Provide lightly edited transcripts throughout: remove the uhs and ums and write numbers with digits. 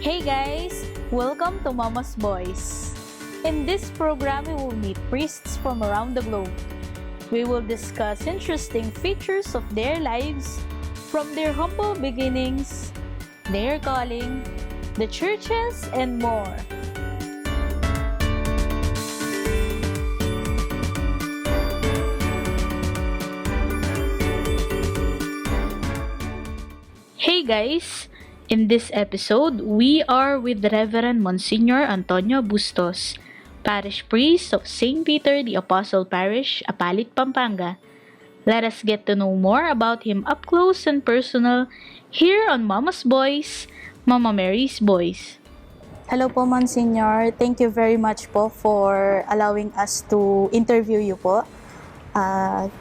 Hey guys! Welcome to Mama's Boys. In this program, we will meet priests from around the globe. We will discuss interesting features of their lives, from their humble beginnings, their calling, the churches, and more. Hey guys! In this episode, we are with Reverend Msgr Antonio Bustos, Parish Priest of St. Peter the Apostle Parish, Apalit, Pampanga. Let us get to know more about him up close and personal here on Mama's Boys, Mama Mary's Boys. Hello po, Monsignor. Thank you very much po for allowing us to interview you po.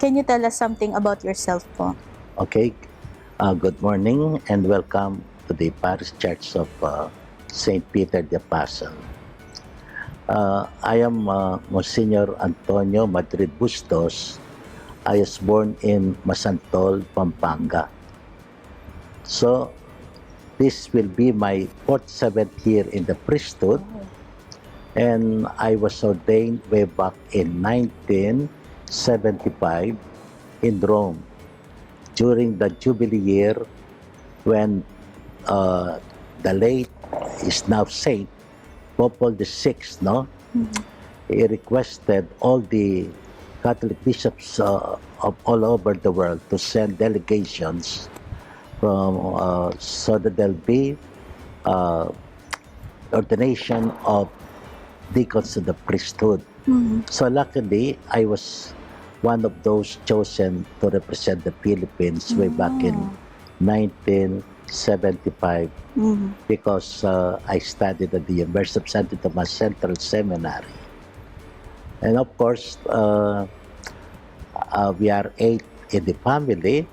Can you tell us something about yourself po? Okay, good morning and welcome to the Parish Church of St. Peter the Apostle. I am Msgr Antonio Madrid Bustos. I was born in Masantol, Pampanga. So, this will be my 47th year in the priesthood, and I was ordained way back in 1975 in Rome during the Jubilee year when the late is now Saint Pope VI, no? He requested all the Catholic bishops of all over the world to send delegations from so that there'll be ordination of deacons to the priesthood. So luckily, I was one of those chosen to represent the Philippines way back in 1975 because I studied at the University of Santo Tomas Central Seminary. And of course, we are 8 in the family,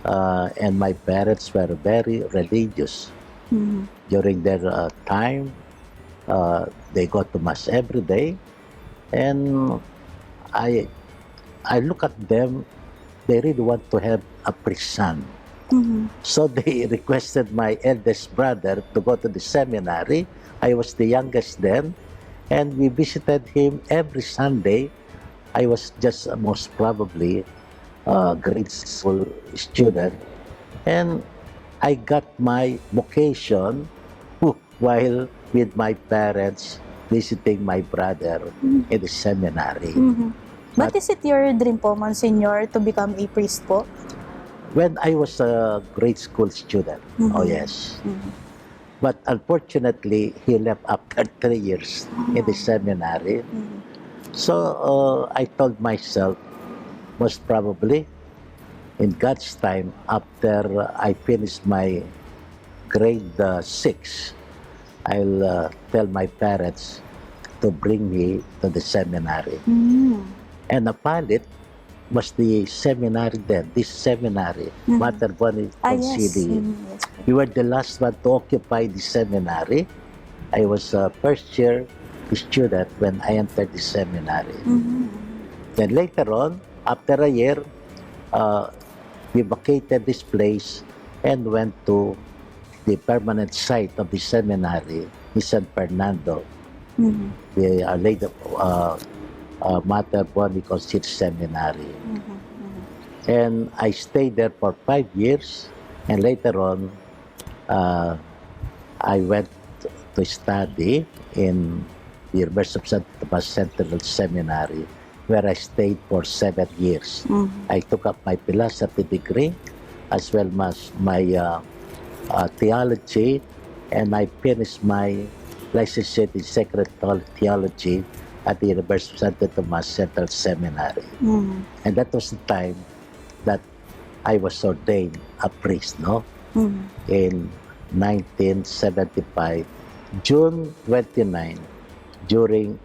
and my parents were very religious. During their time, they go to Mass every day, and I look at them, they really want to have a priest son. So they requested my eldest brother to go to the seminary. I was the youngest then, and we visited him every Sunday. I was just most probably a grade school student, and I got my vocation while with my parents visiting my brother in the seminary. But is it your dream po, Monsignor, to become a priest po? When I was a grade school student, oh yes. But unfortunately, he left after 3 years in the seminary. So I told myself, most probably, in God's time, after I finish my grade 6, I'll tell my parents to bring me to the seminary. And Apalit was the seminary then, this seminary, Mater Boni Concili. We were the last one to occupy the seminary. I was a first year student when I entered the seminary. Then later on, after a year, we vacated this place and went to the permanent site of the seminary in San Fernando. The later Mater Boni Concili Seminary. And I stayed there for 5 years, and later on, I went to study in the University of Santo Tomas Central Seminary, where I stayed for 7 years. I took up my philosophy degree, as well as my theology, and I finished my licentiate in sacred theology at the University of Santo Tomas Central Seminary. And that was the time that I was ordained a priest, no? In 1975, June 29, during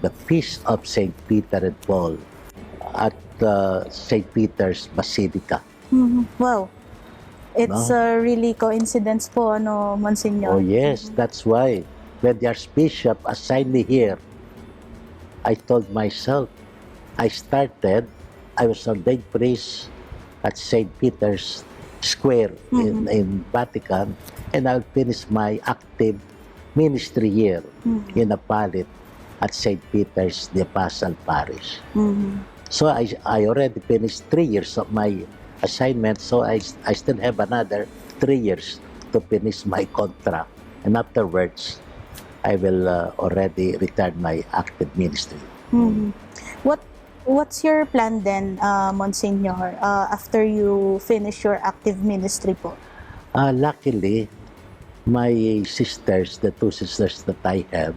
the Feast of St. Peter and Paul at St. Peter's Basilica. Wow. It's really coincidence po, ano, Monsignor? Oh yes, that's why when the Archbishop assigned me here, I told myself, I was ordained priest at St. Peter's Square in Vatican and I'll finish my active ministry year in Apalit at St.PETER's, the Apostle Parish. So I already finished 3 years of my assignment, so I still have another 3 years to finish my contract. And afterwards, I will already return my active ministry. What's your plan then, Monsignor, after you finish your active ministry po? Luckily, my sisters, the 2 sisters that I have,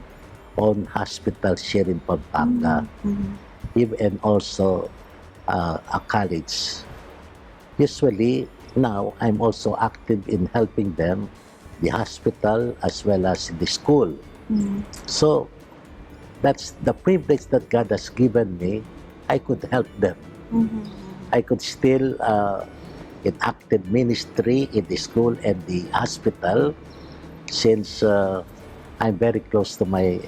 own hospitals here in Pampanga, and also a college. Usually, now I'm also active in helping them, the hospital as well as the school. So, that's the privilege that God has given me. I could help them. I could still in active ministry in the school and the hospital, since I'm very close to my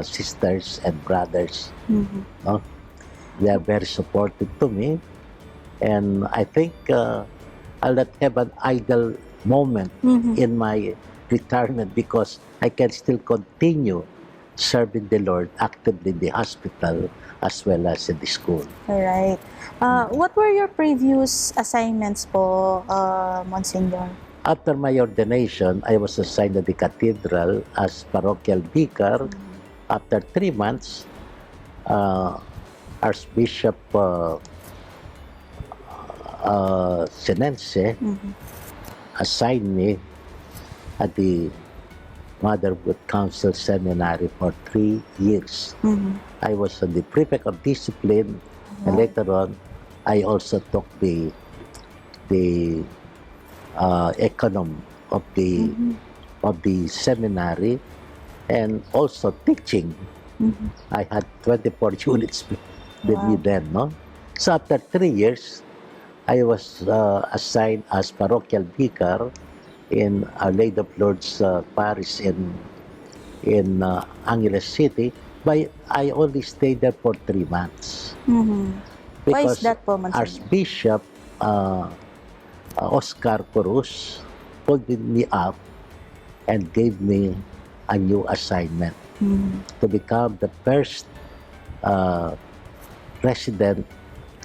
sisters and brothers. No? They are very supportive to me, and I think I'll not have an idle moment in my retirement, because I can still continue serving the Lord actively in the hospital as well as in the school. All right. What were your previous assignments po, Monsignor? After my ordination, I was assigned to the cathedral as parochial vicar. After 3 months, Archbishop Senense assigned me at the Motherhood Council Seminary for 3 years. I was the prefect of discipline, and later on, I also took the econom of the seminary, and also teaching. I had 24 units with me then, no? So after 3 years, I was assigned as parochial vicar in Our Lady of Lourdes Parish in Angeles City, but I only stayed there for 3 months. Why is Because that po, Monsignor? Archbishop Oscar Porus pulled me up and gave me a new assignment to become the first resident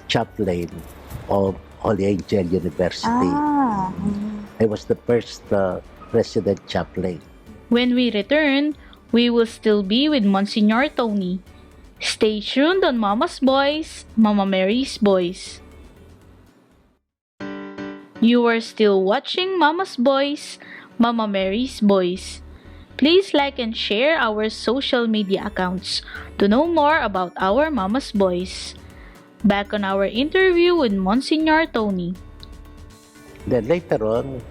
chaplain of Holy Angel University. I was the first resident chaplain. When we return, we will still be with Monsignor Tony. Stay tuned on Mama's Boys, Mama Mary's Boys. You are still watching Mama's Boys, Mama Mary's Boys. Please like and share our social media accounts to know more about our Mama's Boys. Back on our interview with Monsignor Tony. Then later on,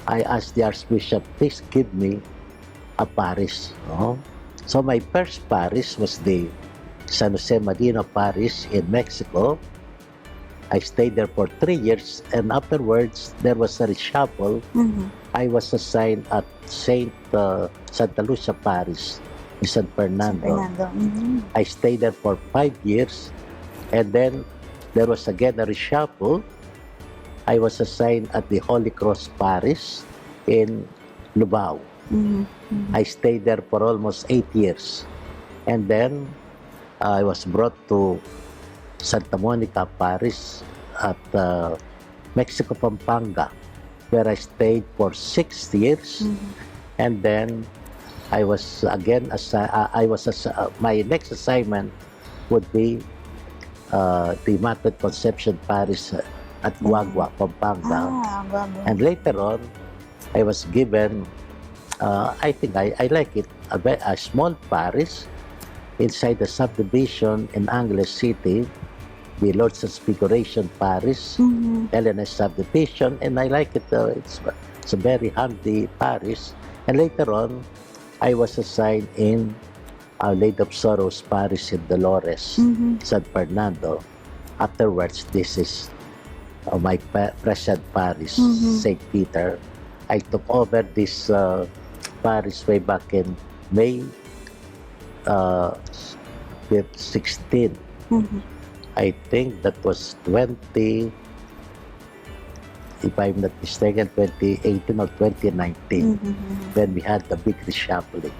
I asked the Archbishop, please give me a parish. No? So my first parish was the San Jose Medina Parish in Mexico. I stayed there for 3 years, and afterwards, there was a reshuffle. I was assigned at Santa Lucia Parish in San Fernando. I stayed there for 5 years, and then there was again a reshuffle. I was assigned at the Holy Cross Parish in Lubao. I stayed there for almost 8 years. And then I was brought to Santa Monica Parish at Mexico, Pampanga, where I stayed for 6 years. And then I was again, my next assignment would be the Immaculate Conception Parish at Guagua, Pampanga. And later on, I was given, I think I like it, a small parish inside the subdivision in Angeles City, the Lord's Transfiguration Parish, LNS subdivision, and I like it. It's a very handy parish. And later on, I was assigned in Our Lady of Sorrows Parish in Dolores, San Fernando. Afterwards, this is my present parish, St. Peter. I took over this parish way back in May 16. I think that was 2018. if I'm not mistaken, 2018 or 2019, when we had the big reshuffling.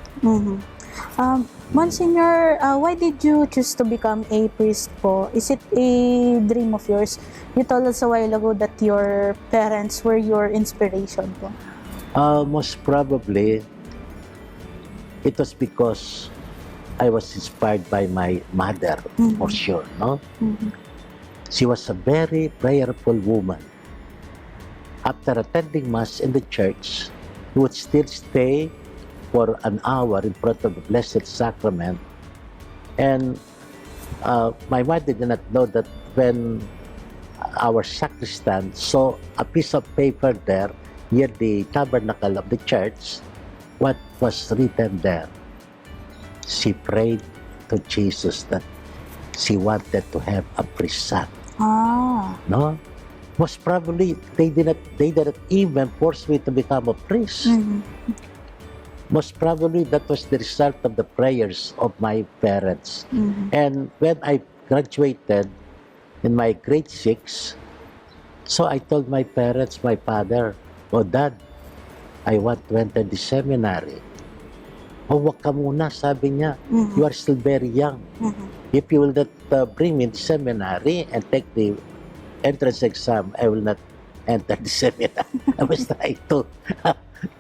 Monsignor, why did you choose to become a priest po? Is it a dream of yours? You told us a while ago that your parents were your inspiration po. Most probably, it was because I was inspired by my mother, for sure, no? She was a very prayerful woman. After attending Mass in the church, he would still stay for an hour in front of the Blessed Sacrament. And my mother did not know that when our sacristan saw a piece of paper there near the tabernacle of the church, what was written there? She prayed to Jesus that she wanted to have a priest son. No? Most probably, they didn't even force me to become a priest. Most probably, that was the result of the prayers of my parents. And when I graduated in my grade 6, so I told my parents, my father, "Oh, Dad, I want to enter the seminary." "Oh, wag ka muna," sabi niya. "You are still very young. If you will not bring me in the seminary and take the entrance exam, I will not enter the seminary." I was trying to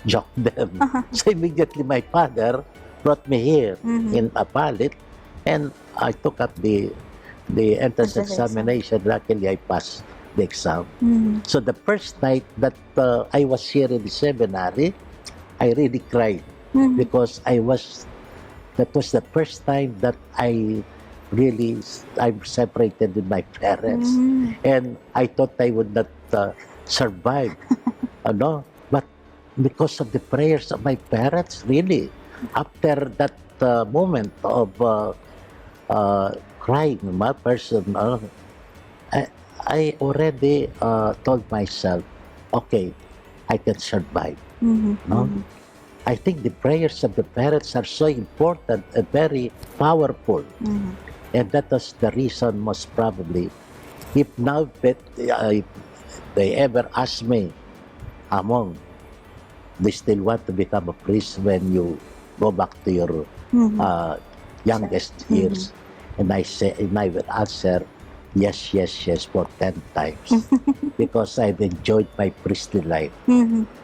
joke them. So immediately my father brought me here in Apalit, and I took up the entrance examination. Luckily, I passed the exam. So the first night that I was here in the seminary, I really cried because that was the first time that I'm separated with my parents. And I thought I would not survive. But because of the prayers of my parents, really, after that moment of crying, my person, I already told myself, okay, I can survive. No? I think the prayers of the parents are so important and very powerful. And that was the reason, most probably, if now if they ever ask me, "Among, they still want to become a priest when you go back to your youngest years?" And I will answer, yes, for 10 times. Because I've enjoyed my priestly life.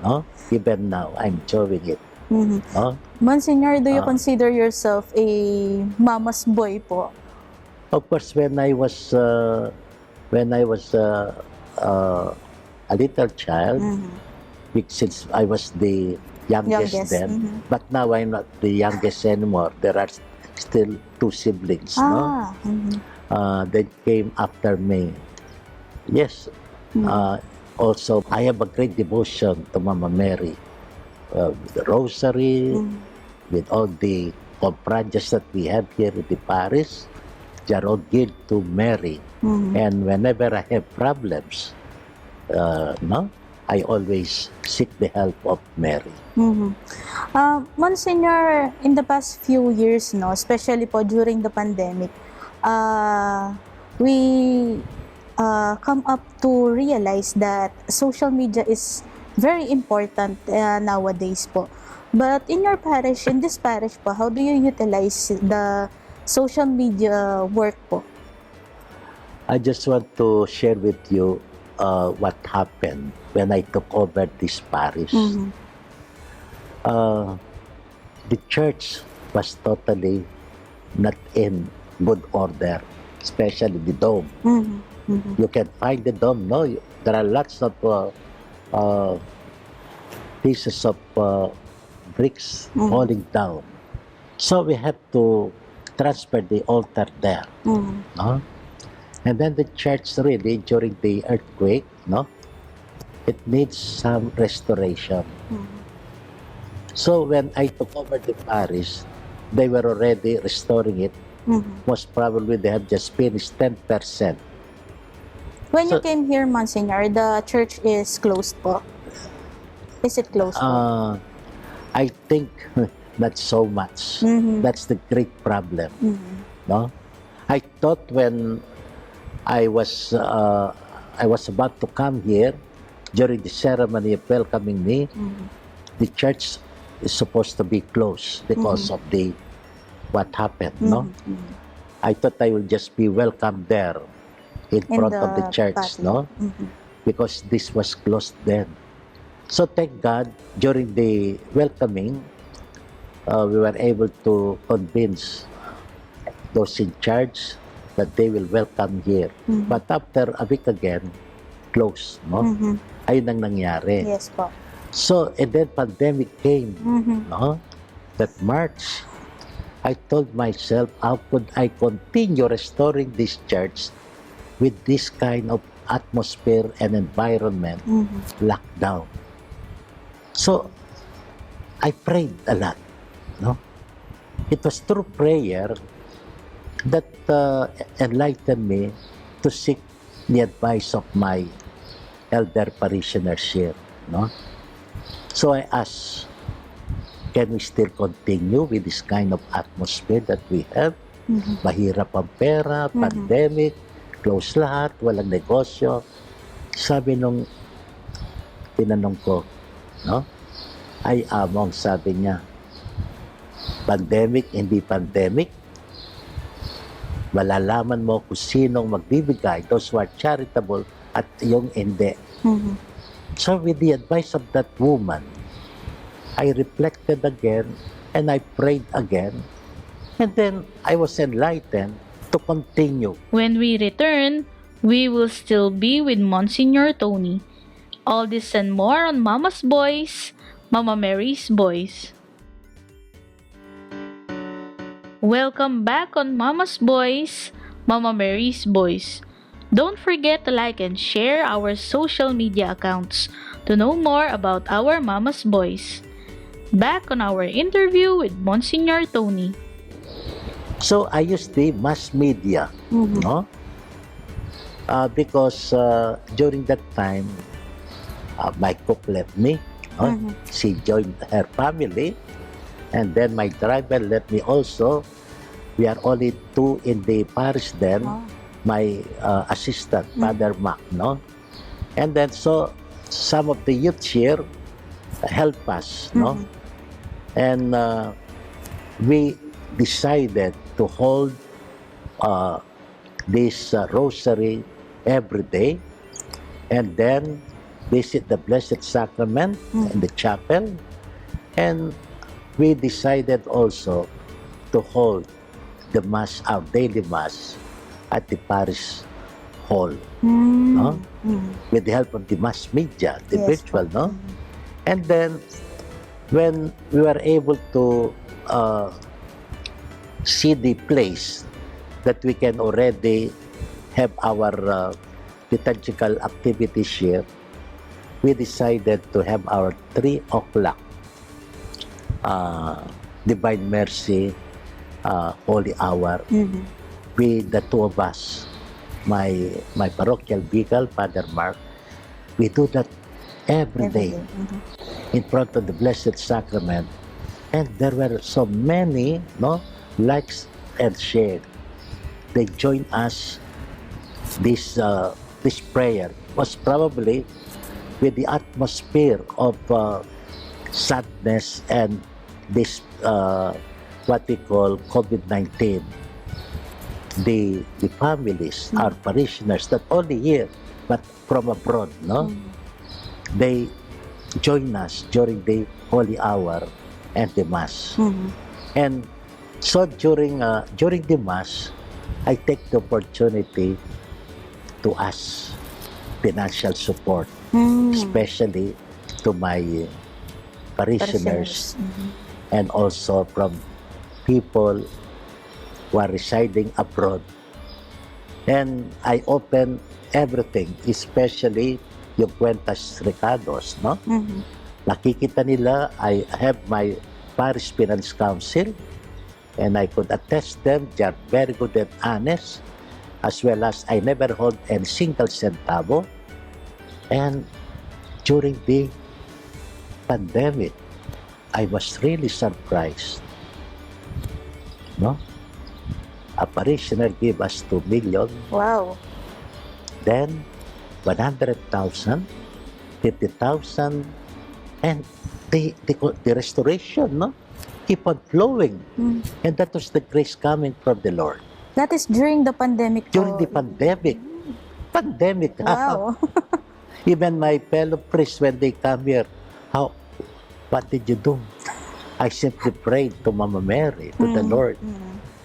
No? Even now, I'm enjoying it. No? Monsignor, do you consider yourself a mama's boy po? Of course, when I was a little child, since I was the youngest then, but now I'm not the youngest anymore. There are still 2 siblings, no? They came after me. Yes. Also, I have a great devotion to Mama Mary. With the rosary, with all the compranjas that we have here in the parish, they are all geared to Mary. And whenever I have problems, I always seek the help of Mary. Monsignor, in the past few years, especially po during the pandemic, we come up to realize that social media is very important nowadays po. But in your parish, in this parish po, how do you utilize the social media work po? I just want to share with you what happened when I took over this parish. The church was totally not in good order, especially the dome. You can find the dome, no? There are lots of pieces of bricks falling down. So we have to transfer the altar there. No? And then the church really, during the earthquake, it needs some restoration. So when I took over the parish, they were already restoring it. Most probably they have just finished 10%. When you came here, Monsignor, the church is closed po? Is it closed po? I think not so much. That's the great problem. No? I thought when I was about to come here, during the ceremony of welcoming me, the church is supposed to be closed because of the what happened, no? I thought I will just be welcomed there in front of the church, no? Because this was closed then. So thank God, during the welcoming, we were able to convince those in charge that they will welcome here. But after a week again, closed, no? Ayun ang nangyari. Yes po. So, and then pandemic came, no? That March, I told myself, how could I continue restoring this church with this kind of atmosphere and environment lockdown? So, I prayed a lot, no? It was through prayer that enlightened me to seek the advice of my elder parishioners here, no? So I asked, can we still continue with this kind of atmosphere that we have? Mahirap ang pera, pandemic, close lahat, walang negosyo. Sabi nung tinanong ko, no? Ay, among, sabi niya, pandemic, hindi pandemic, malalaman mo kung sinong magbibigay, those who are charitable at yung hindi. So with the advice of that woman, I reflected again and I prayed again, and then I was enlightened to continue. When we return, we will still be with Monsignor Tony. All this and more on Mama's Boys, Mama Mary's Boys. Welcome back on Mama's Boys, Mama Mary's Boys. Don't forget to like and share our social media accounts to know more about our Mama's Boys. Back on our interview with Monsignor Tony. So I used the mass media, no? Because during that time, my cook left me. She joined her family, and then my driver left me also. We are only two in the parish then. My assistant, Father Mac, no? And then so some of the youth here help us, no? And we decided to hold this rosary every day, and then visit the Blessed Sacrament in the chapel, and we decided also to hold the mass, our daily mass, at the parish hall, no? With the help of the mass media, the virtual, no? And then, when we were able to see the place that we can already have our liturgical activities here, we decided to have our 3 o'clock Divine Mercy Holy Hour. We, the two of us, my parochial vicar, Father Mark, we do that every day in front of the Blessed Sacrament. And there were so many, no, likes and shared. They joined us. This prayer was probably with the atmosphere of sadness and this what we call COVID-19. The families, our parishioners, not only here, but from abroad, no? They join us during the Holy Hour and the Mass. And so during the Mass, I take the opportunity to ask financial support, especially to my parishioners, and also from people who are residing abroad. And I open everything, especially yung Cuentas Recados, no? Nakikita nila, I have my Parish Finance Council, and I could attest them, they are very good and honest, as well as I never hold any single centavo. And during the pandemic, I was really surprised, no? A parishioner gave us 2 million. Wow. Then 100,000, 50,000, and the restoration, no, keep on flowing, and that was the grace coming from the Lord That is during the pandemic po. during the pandemic. Wow. Even my fellow priests, when they come here, what did you do? I simply prayed to Mama Mary, to the Lord,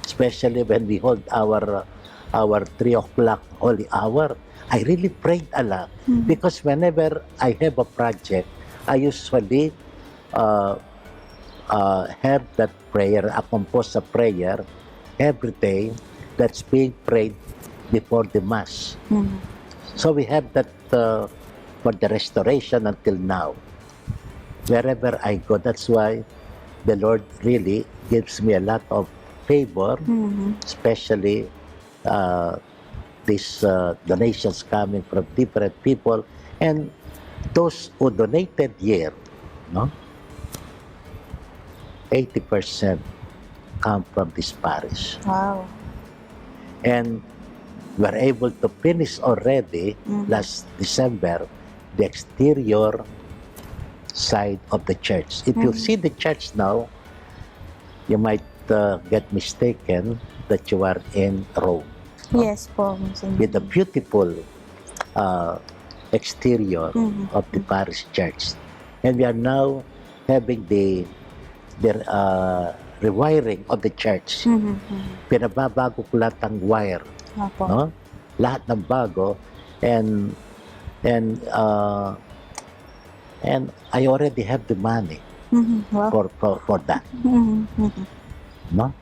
especially when we hold our 3 o'clock holy hour. I really prayed a lot, because whenever I have a project, I usually have that prayer, I compose a prayer every day that's being prayed before the Mass. So we have that for the restoration until now. Wherever I go, that's why the Lord really gives me a lot of favor, especially these donations coming from different people, and those who donated here, no, 80% come from this parish. Wow. And we're able to finish already last December the exterior side of the church. If you see the church now, you might get mistaken that you are in Rome. Yes po, Monsignor. With the beautiful exterior of the parish church. And we are now having the rewiring of the church. Pinababago ko lahat ng wire, Opo. no? Lahat ng bago, and I already have the money Wow. for that, no?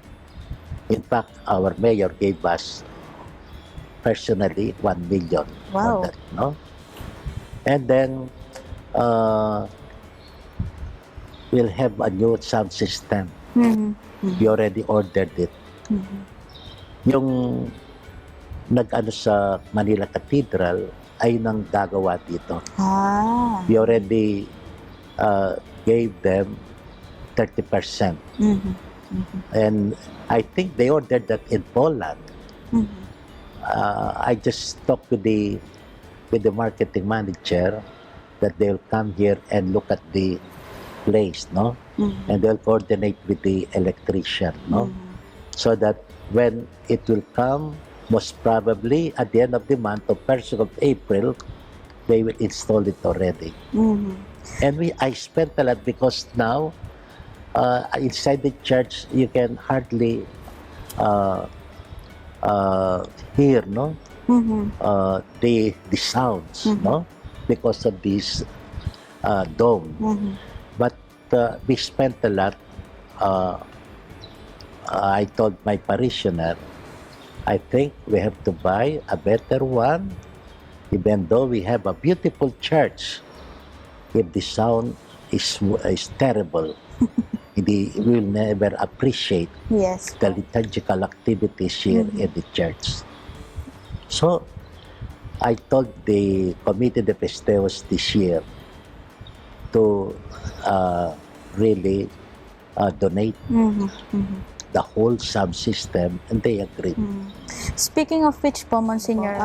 In fact, our mayor gave us personally 1 million Wow. for that, no? And then we'll have a new sound system. We already ordered it. Yung nag-ano sa Manila Cathedral ay nang gagawa dito. We already gave them 30%. And I think they ordered that in Poland. I just talked with the marketing manager that they'll come here and look at the place, no? And they'll coordinate with the electrician, no? So that when it will come, most probably at the end of the month, or 1st of April, they will install it already. And I spent a lot, because now inside the church you can hardly hear, no, the sounds, no, because of this dome. But we spent a lot. I told my parishioner, I think we have to buy a better one, even though we have a beautiful church. If the sound is terrible, we will never appreciate Yes. the liturgical activities here in the church. So I told the Committee de Festejos this year to really donate the whole subsystem, and they agreed. Speaking of which po, Monsignor,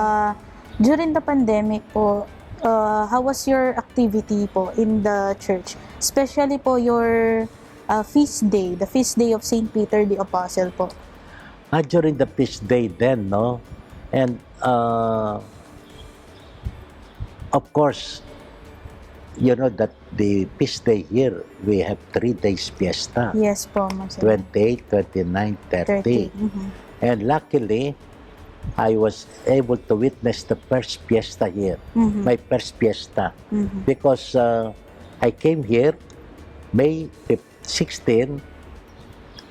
during the pandemic po, how was your activity po in the church? Especially po your feast day, the feast day of St. Peter the Apostle po. During the feast day then, no? And of course, you know that the feast day here, we have 3 days fiesta. Yes po, Monsignor. 28, 29, 30. And luckily, I was able to witness the first fiesta here, my first fiesta. Because I came here May 16,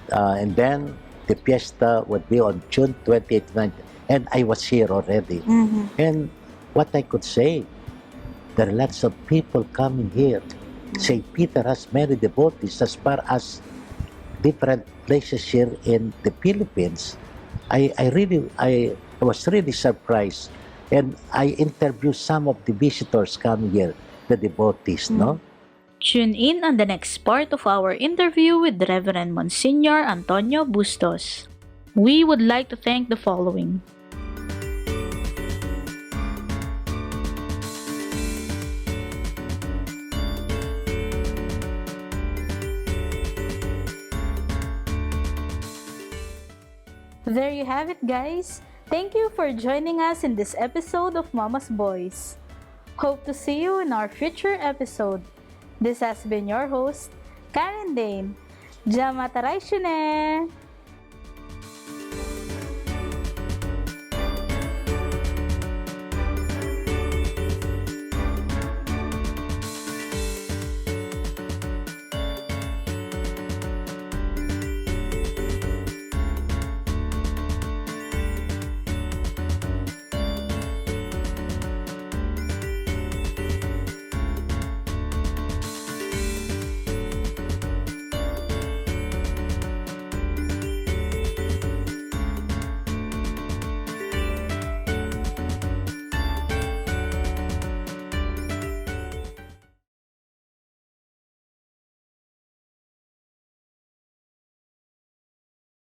and then the fiesta would be on June 28, 29, and I was here already. And what I could say, there are lots of people coming here. St. Peter has many devotees as far as different places here in the Philippines. I was really surprised, and I interviewed some of the visitors coming here, the devotees, no? Tune in on the next part of our interview with Reverend Monsignor Antonio Bustos. We would like to thank the following: There you have it, guys. Thank you for joining us in this episode of Mama's Boys. Hope to see you in our future episode. This has been your host, Karen Dane. Jamataray shune!